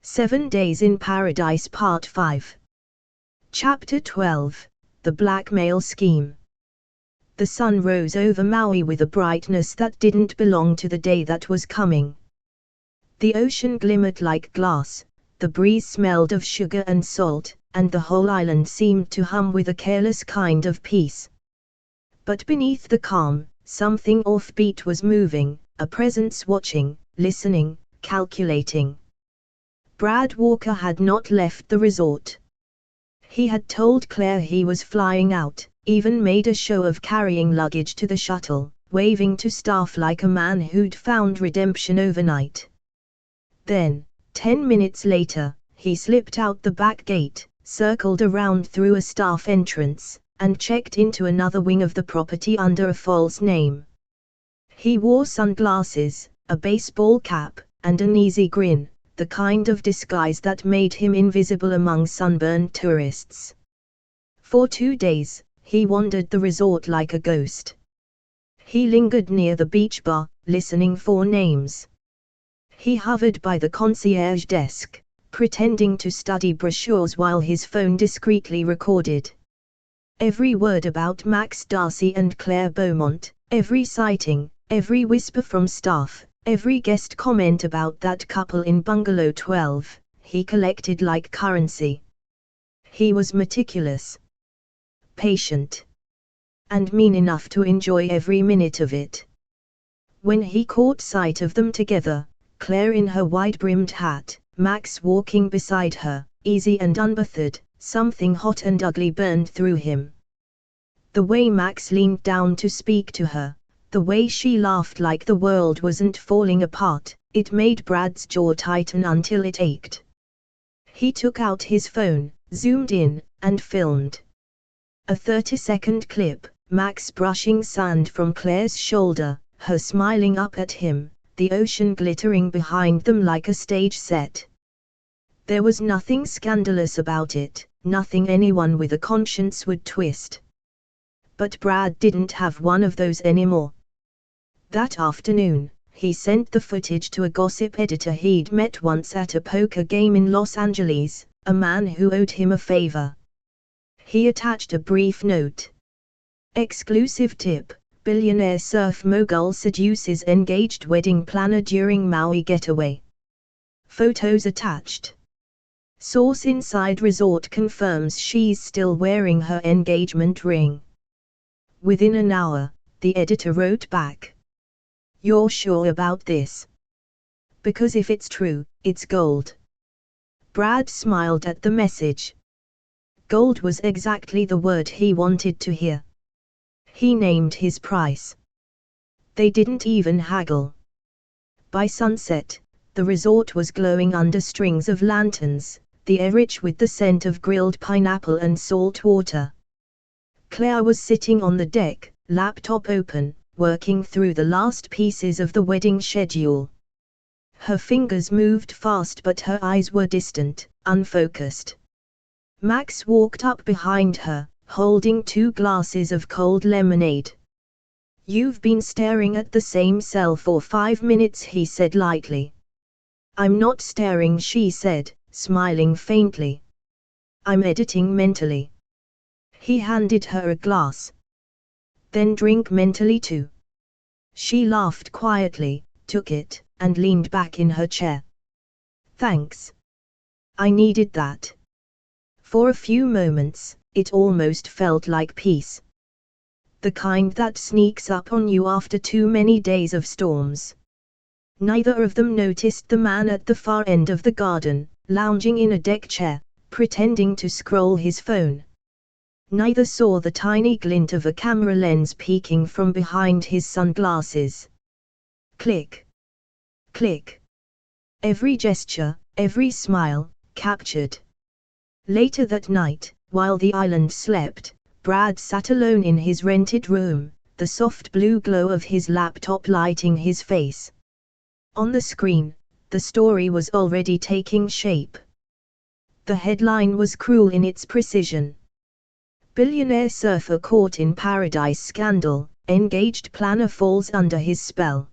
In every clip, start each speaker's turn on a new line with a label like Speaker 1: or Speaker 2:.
Speaker 1: 7 Days in Paradise Part 5. Chapter 12. The Blackmail Scheme. The sun rose over Maui with a brightness that didn't belong to the day that was coming. The ocean glimmered like glass, the breeze smelled of sugar and salt, and the whole island seemed to hum with a careless kind of peace. But beneath the calm, something offbeat was moving, a presence watching, listening, calculating. Brad Walker had not left the resort. He had told Claire he was flying out, even made a show of carrying luggage to the shuttle, waving to staff like a man who'd found redemption overnight. Then, 10 minutes later, he slipped out the back gate, circled around through a staff entrance, and checked into another wing of the property under a false name. He wore sunglasses, a baseball cap, and an easy grin, the kind of disguise that made him invisible among sunburned tourists. For 2 days, he wandered the resort like a ghost. He lingered near the beach bar, listening for names. He hovered by the concierge desk, pretending to study brochures while his phone discreetly recorded every word about Max Darcy and Claire Beaumont, every sighting, every whisper from staff, every guest comment about that couple in Bungalow 12, he collected like currency. He was meticulous, patient, and mean enough to enjoy every minute of it. When he caught sight of them together, Claire in her wide-brimmed hat, Max walking beside her, easy and unbothered, something hot and ugly burned through him. The way Max leaned down to speak to her, the way she laughed like the world wasn't falling apart, it made Brad's jaw tighten until it ached. He took out his phone, zoomed in, and filmed. A 30-second clip, Max brushing sand from Claire's shoulder, her smiling up at him, the ocean glittering behind them like a stage set. There was nothing scandalous about it, nothing anyone with a conscience would twist. But Brad didn't have one of those anymore. That afternoon, he sent the footage to a gossip editor he'd met once at a poker game in Los Angeles, a man who owed him a favor. He attached a brief note. Exclusive tip: billionaire surf mogul seduces engaged wedding planner during Maui getaway. Photos attached. Source inside resort confirms she's still wearing her engagement ring. Within an hour, the editor wrote back. You're sure about this? Because if it's true, it's gold. Brad smiled at the message. Gold was exactly the word he wanted to hear. He named his price. They didn't even haggle. By sunset, the resort was glowing under strings of lanterns, the air rich with the scent of grilled pineapple and salt water. Claire was sitting on the deck, laptop open, working through the last pieces of the wedding schedule. Her fingers moved fast but her eyes were distant, unfocused. Max walked up behind her, holding 2 glasses of cold lemonade. You've been staring at the same cell for 5 minutes, he said lightly. I'm not staring, she said, smiling faintly. I'm editing mentally. He handed her a glass. Then drink mentally too. She laughed quietly, took it, and leaned back in her chair. Thanks. I needed that. For a few moments, it almost felt like peace. The kind that sneaks up on you after too many days of storms. Neither of them noticed the man at the far end of the garden, lounging in a deck chair, pretending to scroll his phone. Neither saw the tiny glint of a camera lens peeking from behind his sunglasses. Click. Click. Every gesture, every smile, captured. Later that night, while the island slept, Brad sat alone in his rented room, the soft blue glow of his laptop lighting his face. On the screen, the story was already taking shape. The headline was cruel in its precision. Billionaire surfer caught in paradise scandal, engaged planner falls under his spell.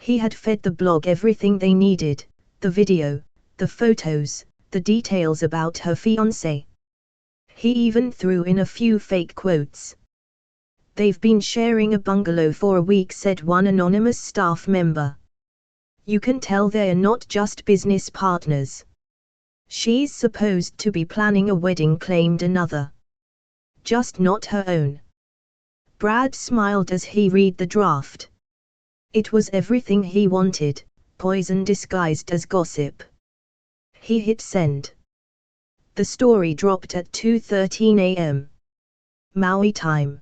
Speaker 1: He had fed the blog everything they needed, the video, the photos, the details about her fiancé. He even threw in a few fake quotes. "They've been sharing a bungalow for a week," said one anonymous staff member. "You can tell they're not just business partners. She's supposed to be planning a wedding," claimed another. "Just not her own." Brad smiled as he read the draft. It was everything he wanted, poison disguised as gossip. He hit send. The story dropped at 2:13 a.m. Maui time.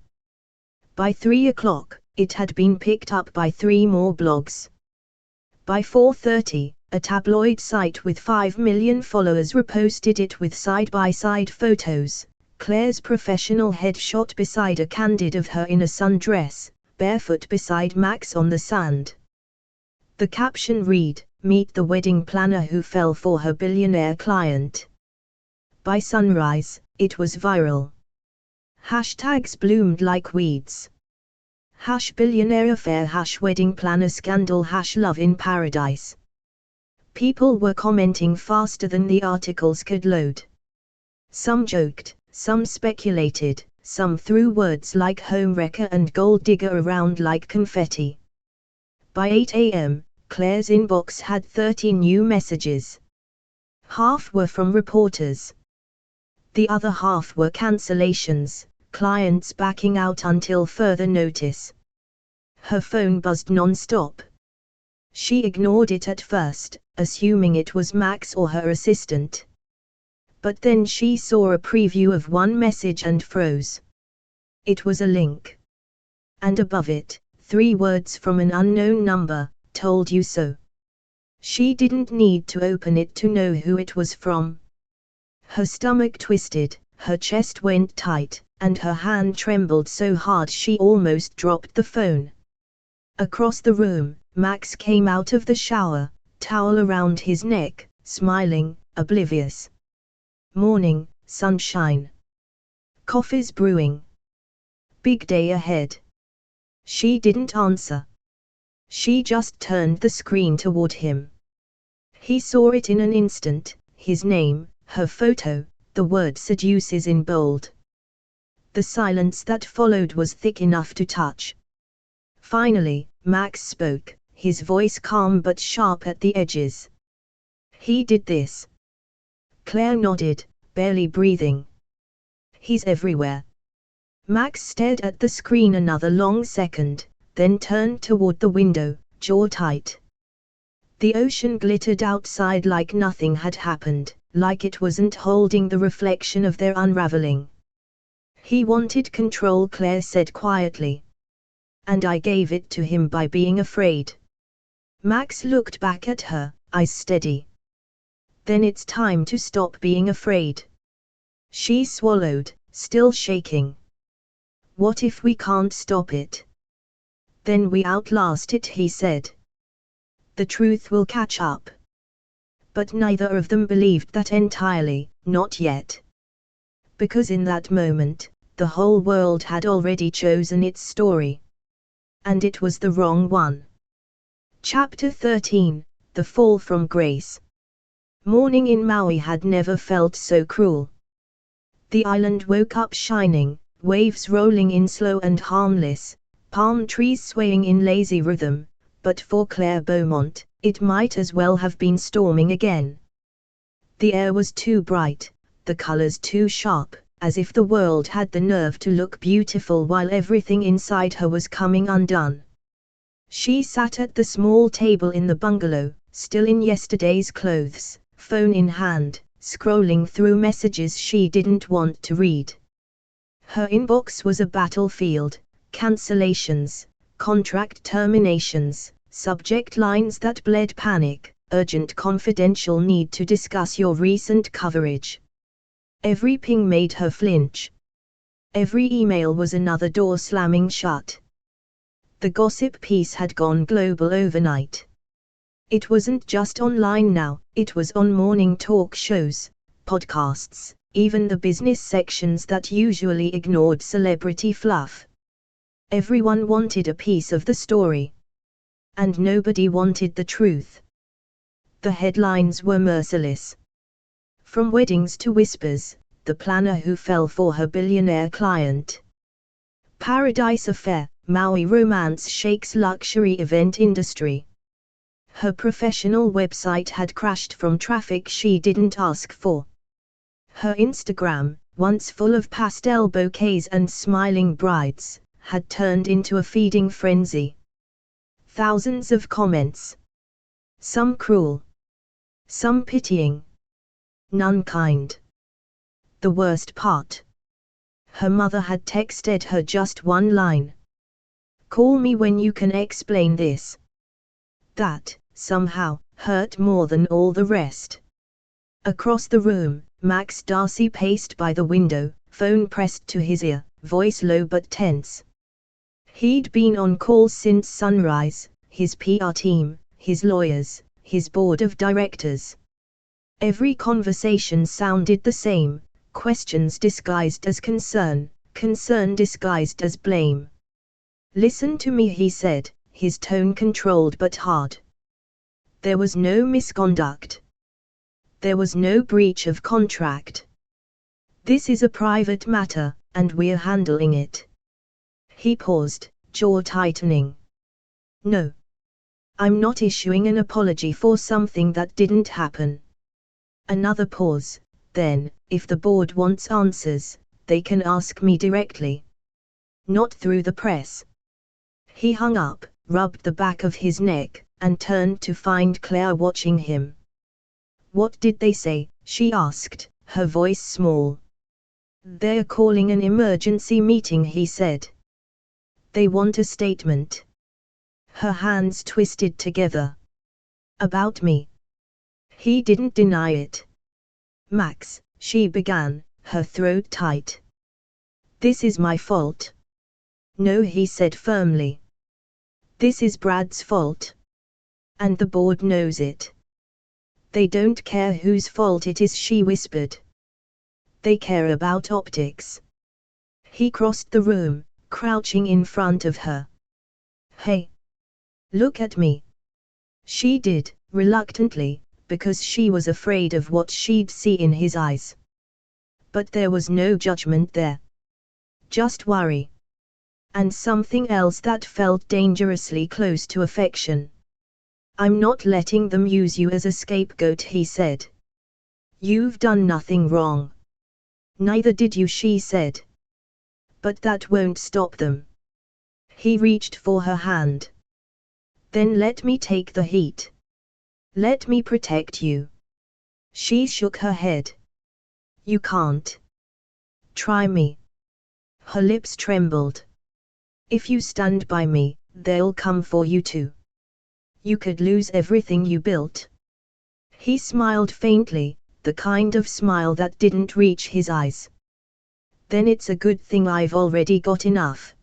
Speaker 1: By 3 o'clock, it had been picked up by 3 more blogs. By 4:30, a tabloid site with 5 million followers reposted it with side-by-side photos, Claire's professional headshot beside a candid of her in a sundress, barefoot beside Max on the sand. The caption read, "Meet the wedding planner who fell for her billionaire client." By sunrise, it was viral. Hashtags bloomed like weeds. #billionaire affair, #wedding planner scandal, #love in paradise. People were commenting faster than the articles could load. Some joked, some speculated, some threw words like homewrecker and gold digger around like confetti. By 8 a.m., Claire's inbox had 30 new messages. Half were from reporters. The other half were cancellations, clients backing out until further notice. Her phone buzzed non-stop. She ignored it at first, assuming it was Max or her assistant. But then she saw a preview of one message and froze. It was a link. And above it, 3 words from an unknown number, "Told you so." She didn't need to open it to know who it was from. Her stomach twisted, her chest went tight, and her hand trembled so hard she almost dropped the phone. Across the room, Max came out of the shower, towel around his neck, smiling, oblivious. "Morning, sunshine. Coffee's brewing. Big day ahead." She didn't answer. She just turned the screen toward him. He saw it in an instant, his name, her photo, the word "seduces" in bold. The silence that followed was thick enough to touch. Finally, Max spoke, his voice calm but sharp at the edges. "He did this." Claire nodded, barely breathing. "He's everywhere." Max stared at the screen another long second, then turned toward the window, jaw tight. The ocean glittered outside like nothing had happened, like it wasn't holding the reflection of their unraveling. "He wanted control," Claire said quietly. "And I gave it to him by being afraid." Max looked back at her, eyes steady. "Then it's time to stop being afraid." She swallowed, still shaking. "What if we can't stop it?" "Then we outlast it," he said. "The truth will catch up." But neither of them believed that entirely, not yet. Because in that moment, the whole world had already chosen its story. And it was the wrong one. Chapter 13, The Fall from Grace. Morning in Maui had never felt so cruel. The island woke up shining, waves rolling in slow and harmless, palm trees swaying in lazy rhythm, but for Claire Beaumont, it might as well have been storming again. The air was too bright, the colors too sharp, as if the world had the nerve to look beautiful while everything inside her was coming undone. She sat at the small table in the bungalow, still in yesterday's clothes, phone in hand, scrolling through messages she didn't want to read. Her inbox was a battlefield, cancellations, contract terminations, subject lines that bled panic, urgent confidential need to discuss your recent coverage. Every ping made her flinch. Every email was another door slamming shut. The gossip piece had gone global overnight. It wasn't just online now, it was on morning talk shows, podcasts, even the business sections that usually ignored celebrity fluff. Everyone wanted a piece of the story. And nobody wanted the truth. The headlines were merciless. From weddings to whispers, the planner who fell for her billionaire client. Paradise affair, Maui romance shakes luxury event industry. Her professional website had crashed from traffic she didn't ask for. Her Instagram, once full of pastel bouquets and smiling brides, had turned into a feeding frenzy. Thousands of comments. Some cruel. Some pitying. None kind. The worst part. Her mother had texted her just one line. "Call me when you can explain this." That, somehow, hurt more than all the rest. Across the room, Max Darcy paced by the window, phone pressed to his ear, voice low but tense. He'd been on calls since sunrise, his PR team, his lawyers, his board of directors. Every conversation sounded the same, questions disguised as concern, concern disguised as blame. "Listen to me," he said, his tone controlled but hard. There was no misconduct. There was no breach of contract. This is a private matter, and we're handling it. He paused, jaw tightening. No. I'm not issuing an apology for something that didn't happen. Another pause, then, if the board wants answers, they can ask me directly. Not through the press. He hung up, rubbed the back of his neck, and turned to find Claire watching him. "What did they say?" she asked, her voice small. "They're calling an emergency meeting," he said. "They want a statement." Her hands twisted together. "About me?" He didn't deny it. "Max," she began, her throat tight. "This is my fault." "No," he said firmly. "This is Brad's fault. And the board knows it." "They don't care whose fault it is," she whispered. "They care about optics." He crossed the room, crouching in front of her. "Hey. Look at me." She did, reluctantly, because she was afraid of what she'd see in his eyes. But there was no judgment there. Just worry. And something else that felt dangerously close to affection. "I'm not letting them use you as a scapegoat," he said. "You've done nothing wrong." "Neither did you," she said. "But that won't stop them." He reached for her hand. "Then let me take the heat. Let me protect you." She shook her head. "You can't. Try me." Her lips trembled. "If you stand by me, they'll come for you too. You could lose everything you built." He smiled faintly, the kind of smile that didn't reach his eyes. "Then it's a good thing I've already got enough."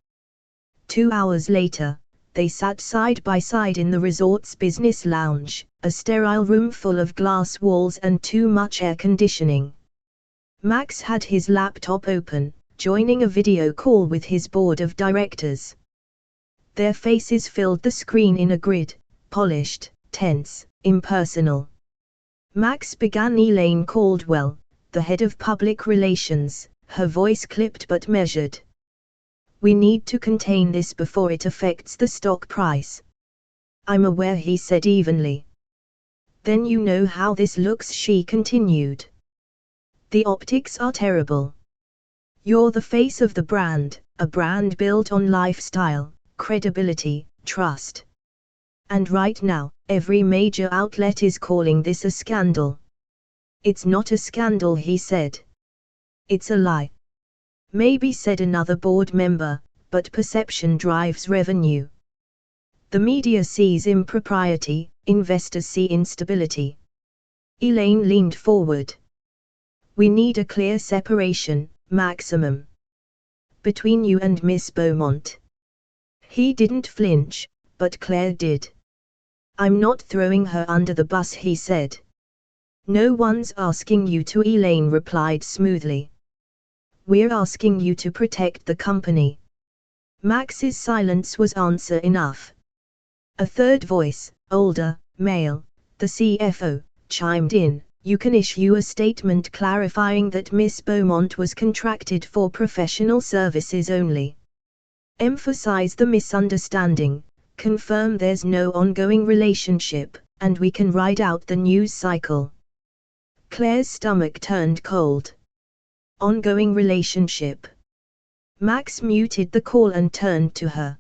Speaker 1: 2 hours later, they sat side by side in the resort's business lounge, a sterile room full of glass walls and too much air conditioning. Max had his laptop open, joining a video call with his board of directors. Their faces filled the screen in a grid, polished, tense, impersonal. Max began. "Elaine Caldwell, the head of public relations," her voice clipped but measured. "We need to contain this before it affects the stock price." "I'm aware," he said evenly. "Then you know how this looks," she continued. "The optics are terrible. You're the face of the brand, a brand built on lifestyle, credibility, trust. And right now, every major outlet is calling this a scandal." "It's not a scandal," he said. "It's a lie." "Maybe," said another board member, "but perception drives revenue. The media sees impropriety, investors see instability." Elaine leaned forward. "We need a clear separation, maximum. Between you and Miss Beaumont." He didn't flinch, but Claire did. "I'm not throwing her under the bus," he said. "No one's asking you to," Elaine replied smoothly. "We're asking you to protect the company." Max's silence was answer enough. A third voice, older, male, The CFO chimed in, "You can issue a statement clarifying that Miss Beaumont was contracted for professional services only. Emphasize the misunderstanding, confirm there's no ongoing relationship, and we can ride out the news cycle." Claire's stomach turned cold. Ongoing relationship. Max muted the call and turned to her.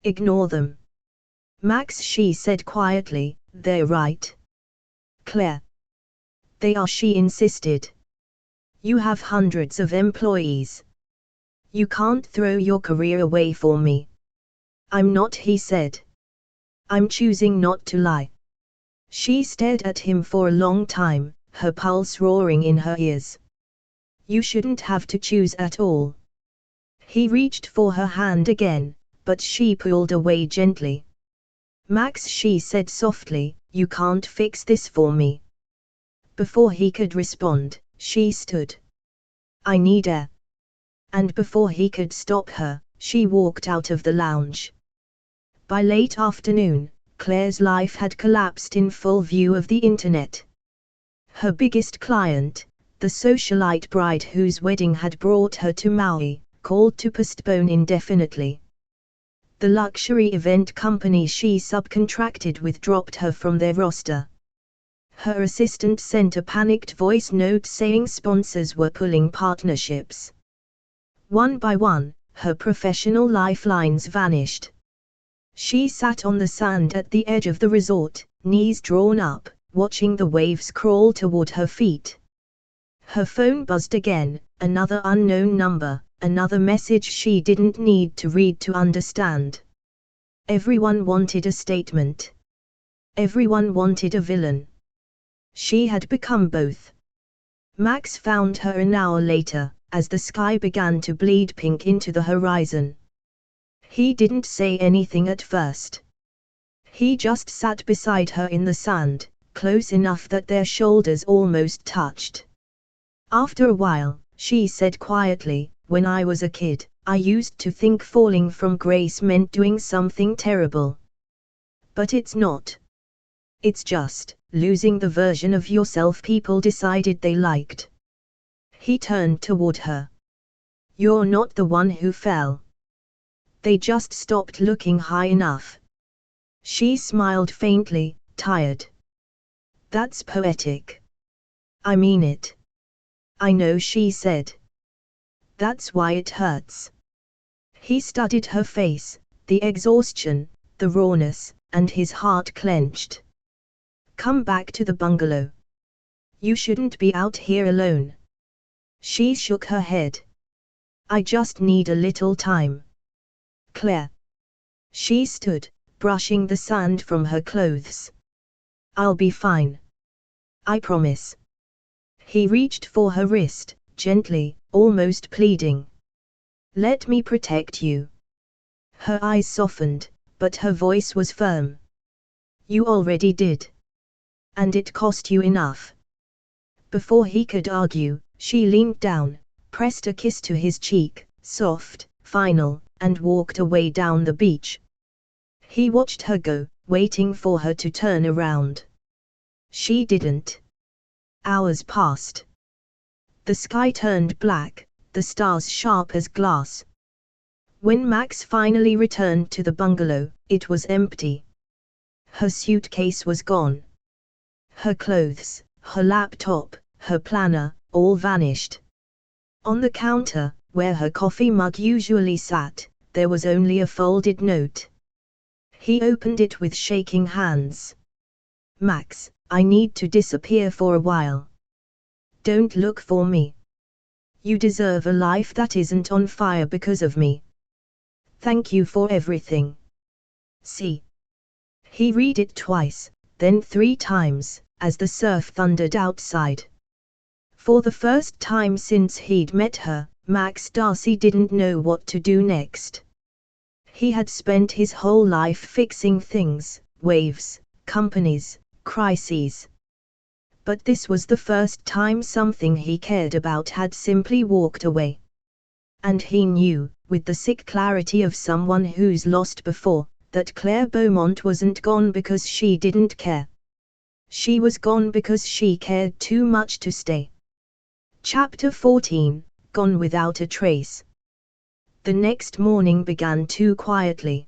Speaker 1: "Ignore them. Max," she said quietly, "they're right." "Claire." "They are," she insisted. "You have hundreds of employees. You can't throw your career away for me." "I'm not," he said. "I'm choosing not to lie." She stared at him for a long time, her pulse roaring in her ears. "You shouldn't have to choose at all." He reached for her hand again, but she pulled away gently. "Max," she said softly, "you can't fix this for me." Before he could respond, she stood. "I need air." And before he could stop her, she walked out of the lounge. By late afternoon, Claire's life had collapsed in full view of the internet. Her biggest client, the socialite bride whose wedding had brought her to Maui, called to postpone indefinitely. The luxury event company she subcontracted with dropped her from their roster. Her assistant sent a panicked voice note saying sponsors were pulling partnerships. One by one, her professional lifelines vanished. She sat on the sand at the edge of the resort, knees drawn up, watching the waves crawl toward her feet. Her phone buzzed again, another unknown number, another message she didn't need to read to understand. Everyone wanted a statement. Everyone wanted a villain. She had become both. Max found her an hour later, as the sky began to bleed pink into the horizon. He didn't say anything at first. He just sat beside her in the sand, close enough that their shoulders almost touched. After a while, she said quietly, "When I was a kid, I used to think falling from grace meant doing something terrible. But it's not. It's just losing the version of yourself people decided they liked." He turned toward her. "You're not the one who fell. They just stopped looking high enough." She smiled faintly, tired. "That's poetic." "I mean it." "I know," she said. "That's why it hurts." He studied her face, the exhaustion, the rawness, and his heart clenched. "Come back to the bungalow. You shouldn't be out here alone." She shook her head. "I just need a little time." "Claire." She stood, brushing the sand from her clothes. "I'll be fine. I promise." He reached for her wrist, gently, almost pleading. "Let me protect you." Her eyes softened, but her voice was firm. "You already did. And it cost you enough." Before he could argue, she leaned down, pressed a kiss to his cheek, soft, final, and walked away down the beach. He watched her go, waiting for her to turn around. She didn't. Hours passed. The sky turned black, the stars sharp as glass. When Max finally returned to the bungalow, it was empty. Her suitcase was gone. Her clothes, her laptop, her planner, all vanished. On the counter, where her coffee mug usually sat, there was only a folded note. He opened it with shaking hands. "Max, I need to disappear for a while. Don't look for me. You deserve a life that isn't on fire because of me. Thank you for everything. See." He read it twice, then 3 times, as the surf thundered outside. For the first time since he'd met her, Max Darcy didn't know what to do next. He had spent his whole life fixing things, waves, companies, crises. But this was the first time something he cared about had simply walked away. And he knew, with the sick clarity of someone who's lost before, that Claire Beaumont wasn't gone because she didn't care. She was gone because she cared too much to stay. Chapter 14, Gone Without a Trace. The next morning began too quietly.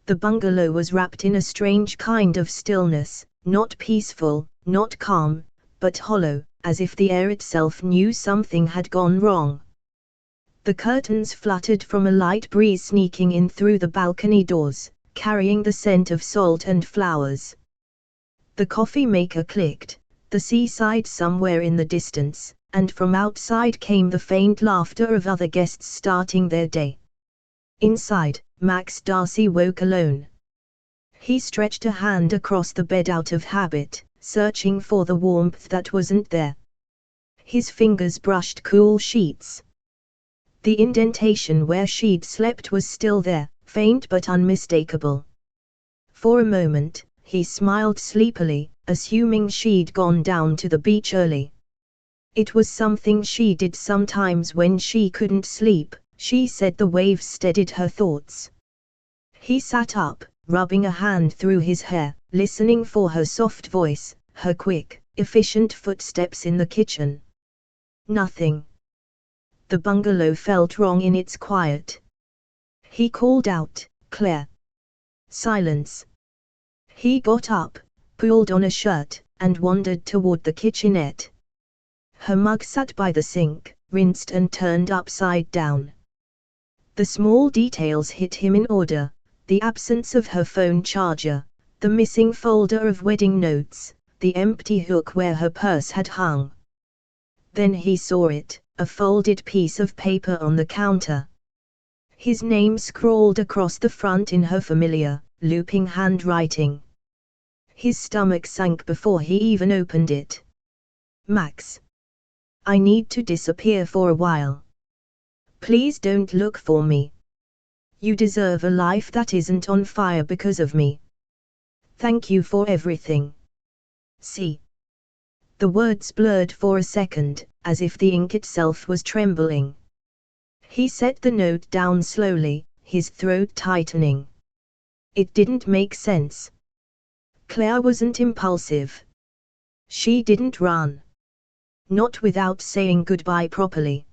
Speaker 1: The bungalow was wrapped in a strange kind of stillness, not peaceful, not calm, but hollow, as if the air itself knew something had gone wrong. The curtains fluttered from a light breeze sneaking in through the balcony doors, carrying the scent of salt and flowers. The coffee maker clicked, the seaside somewhere in the distance, and from outside came the faint laughter of other guests starting their day. Inside, Max Darcy woke alone. He stretched a hand across the bed out of habit, searching for the warmth that wasn't there. His fingers brushed cool sheets. The indentation where she'd slept was still there, faint but unmistakable. For a moment, he smiled sleepily, assuming she'd gone down to the beach early. It was something she did sometimes when she couldn't sleep, she said. The waves steadied her thoughts. He sat up, rubbing a hand through his hair, listening for her soft voice, her quick, efficient footsteps in the kitchen. Nothing. The bungalow felt wrong in its quiet. He called out, "Claire." Silence. He got up, pulled on a shirt, and wandered toward the kitchenette. Her mug sat by the sink, rinsed and turned upside down. The small details hit him in order: the absence of her phone charger, the missing folder of wedding notes, the empty hook where her purse had hung. Then he saw it, a folded piece of paper on the counter. His name scrawled across the front in her familiar, looping handwriting. His stomach sank before he even opened it. "Max. I need to disappear for a while. Please don't look for me. You deserve a life that isn't on fire because of me. Thank you for everything. See." The words blurred for a second, as if the ink itself was trembling. He set the note down slowly, his throat tightening. It didn't make sense. Claire wasn't impulsive. She didn't run. Not without saying goodbye properly.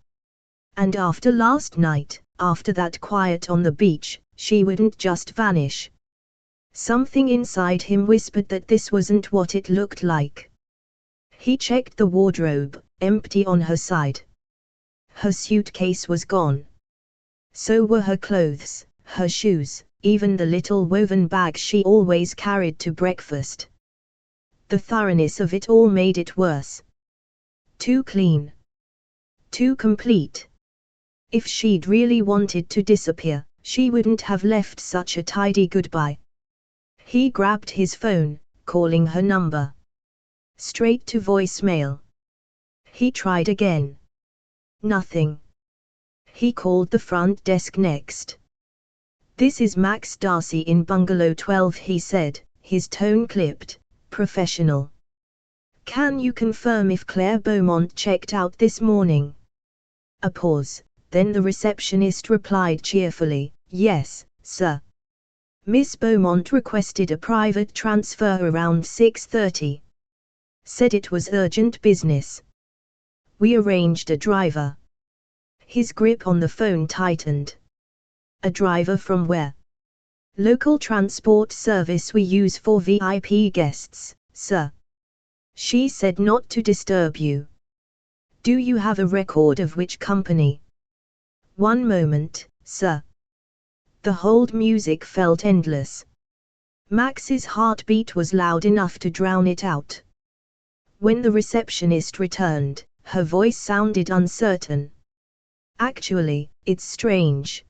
Speaker 1: And after last night, after that quiet on the beach, she wouldn't just vanish. Something inside him whispered that this wasn't what it looked like. He checked the wardrobe, empty on her side. Her suitcase was gone. So were her clothes, her shoes, even the little woven bag she always carried to breakfast. The thoroughness of it all made it worse. Too clean. Too complete. If she'd really wanted to disappear, she wouldn't have left such a tidy goodbye. He grabbed his phone, calling her number. Straight to voicemail. He tried again. Nothing. He called the front desk next. "This is Max Darcy in Bungalow 12, he said, his tone clipped, professional. "Can you confirm if Claire Beaumont checked out this morning?" A pause, then the receptionist replied cheerfully, "Yes, sir. Miss Beaumont requested a private transfer around 6:30. Said it was urgent business. We arranged a driver." His grip on the phone tightened. "A driver from where?" "Local transport service we use for VIP guests, sir." She said not to disturb you. "Do you have a record of which company?" "One moment, sir." The hold music felt endless. Max's heartbeat was loud enough to drown it out. When the receptionist returned, her voice sounded uncertain. "Actually, it's strange.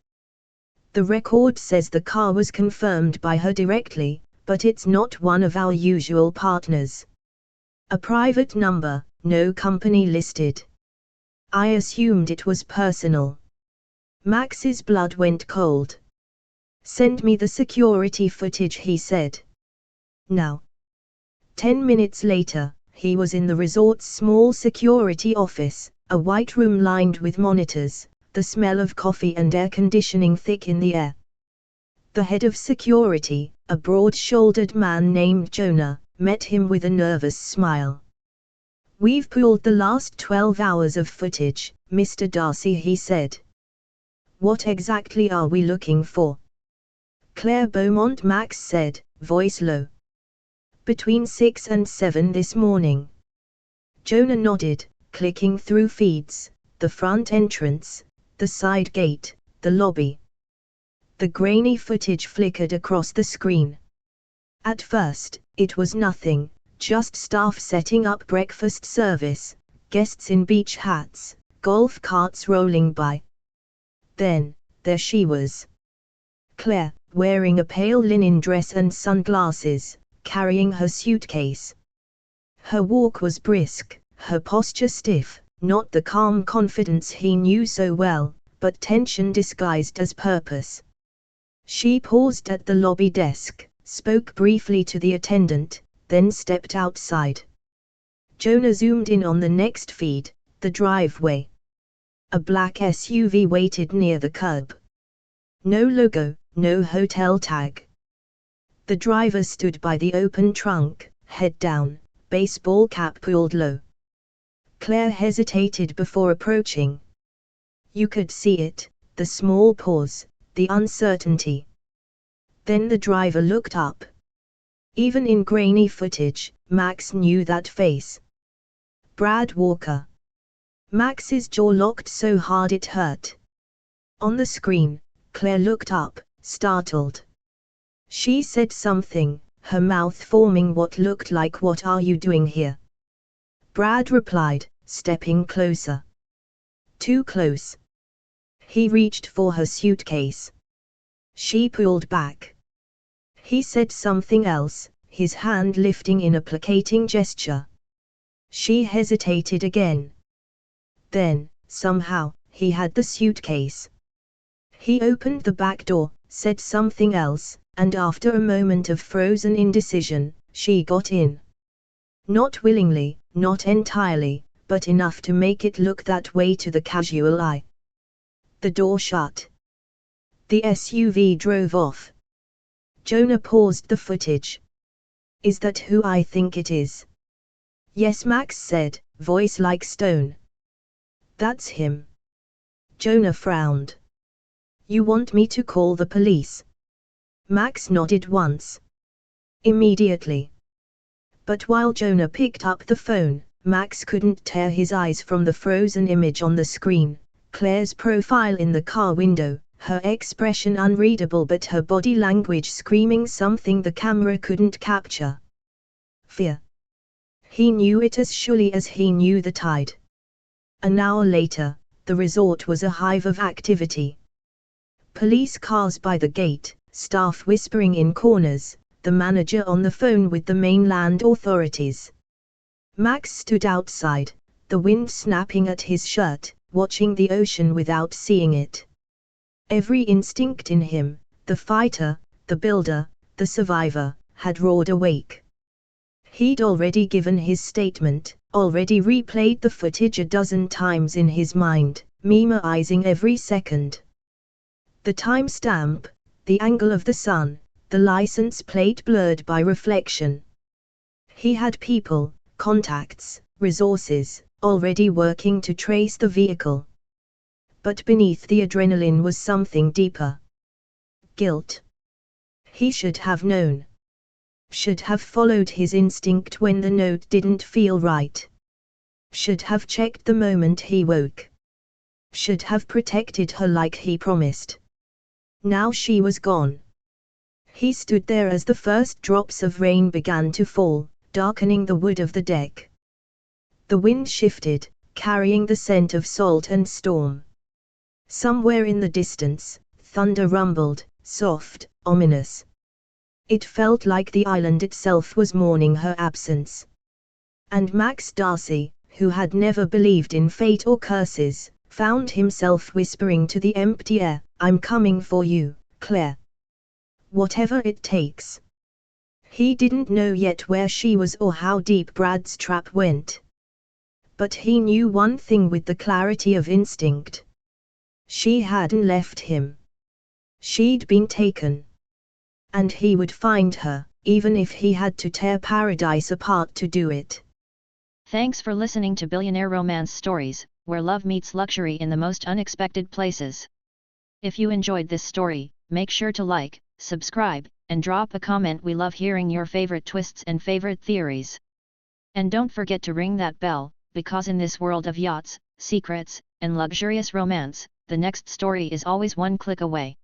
Speaker 1: The record says the car was confirmed by her directly, but it's not one of our usual partners. A private number, no company listed. I assumed it was personal." Max's blood went cold. "Send me the security footage," he said. Now. 10 minutes later, he was in the resort's small security office, a white room lined with monitors, the smell of coffee and air conditioning thick in the air. The head of security, a broad-shouldered man named Jonah, met him with a nervous smile. "We've pulled the last 12 hours of footage, Mr. Darcy," he said. "What exactly are we looking for?" "Claire Beaumont," Max said, voice low. "Between 6 and 7 this morning." Jonah nodded, clicking through feeds, the front entrance, the side gate, the lobby. The grainy footage flickered across the screen. At first, it was nothing, just staff setting up breakfast service, guests in beach hats, golf carts rolling by. Then, there she was. Claire, wearing a pale linen dress and sunglasses, carrying her suitcase. Her walk was brisk, her posture stiff, not the calm confidence he knew so well, but tension disguised as purpose. She paused at the lobby desk, spoke briefly to the attendant, then stepped outside. Jonah zoomed in on the next feed, the driveway. A black SUV waited near the curb. No logo, no hotel tag. The driver stood by the open trunk, head down, baseball cap pulled low. Claire hesitated before approaching. You could see it, the small pause, the uncertainty. Then the driver looked up. Even in grainy footage, Max knew that face. Brad Walker. Max's jaw locked so hard it hurt. On the screen, Claire looked up, startled. She said something, her mouth forming what looked like "What are you doing here?" Brad replied, stepping closer. Too close. He reached for her suitcase. She pulled back. He said something else, his hand lifting in a placating gesture. She hesitated again. Then, somehow, he had the suitcase. He opened the back door, said something else, and after a moment of frozen indecision, she got in. Not willingly, not entirely, but enough to make it look that way to the casual eye. The door shut. The SUV drove off. Jonah paused the footage. "Is that who I think it is?" "Yes," Max said, voice like stone. "That's him." Jonah frowned. "You want me to call the police?" Max nodded once. "Immediately." But while Jonah picked up the phone, Max couldn't tear his eyes from the frozen image on the screen, Claire's profile in the car window, her expression unreadable but her body language screaming something the camera couldn't capture. Fear. He knew it as surely as he knew the tide. An hour later, the resort was a hive of activity. Police cars by the gate, staff whispering in corners, the manager on the phone with the mainland authorities. Max stood outside, the wind snapping at his shirt, watching the ocean without seeing it. Every instinct in him, the fighter, the builder, the survivor, had roared awake. He'd already given his statement, already replayed the footage a dozen times in his mind, memorizing every second. The timestamp, the angle of the sun, the license plate blurred by reflection. He had people, contacts, resources, already working to trace the vehicle. But beneath the adrenaline was something deeper. Guilt. He should have known. Should have followed his instinct when the note didn't feel right. Should have checked the moment he woke. Should have protected her like he promised. Now she was gone. He stood there as the first drops of rain began to fall, darkening the wood of the deck. The wind shifted, carrying the scent of salt and storm. Somewhere in the distance, thunder rumbled, soft, ominous. It felt like the island itself was mourning her absence. And Max Darcy, who had never believed in fate or curses, found himself whispering to the empty air, "I'm coming for you, Claire. Whatever it takes." He didn't know yet where she was or how deep Brad's trap went. But he knew one thing with the clarity of instinct. She hadn't left him. She'd been taken. And he would find her, even if he had to tear paradise apart to do it.
Speaker 2: Thanks for listening to Billionaire Romance Stories, where love meets luxury in the most unexpected places. If you enjoyed this story, make sure to like, subscribe, and drop a comment. We love hearing your favorite twists and favorite theories. And don't forget to ring that bell, because in this world of yachts, secrets, and luxurious romance, the next story is always one click away.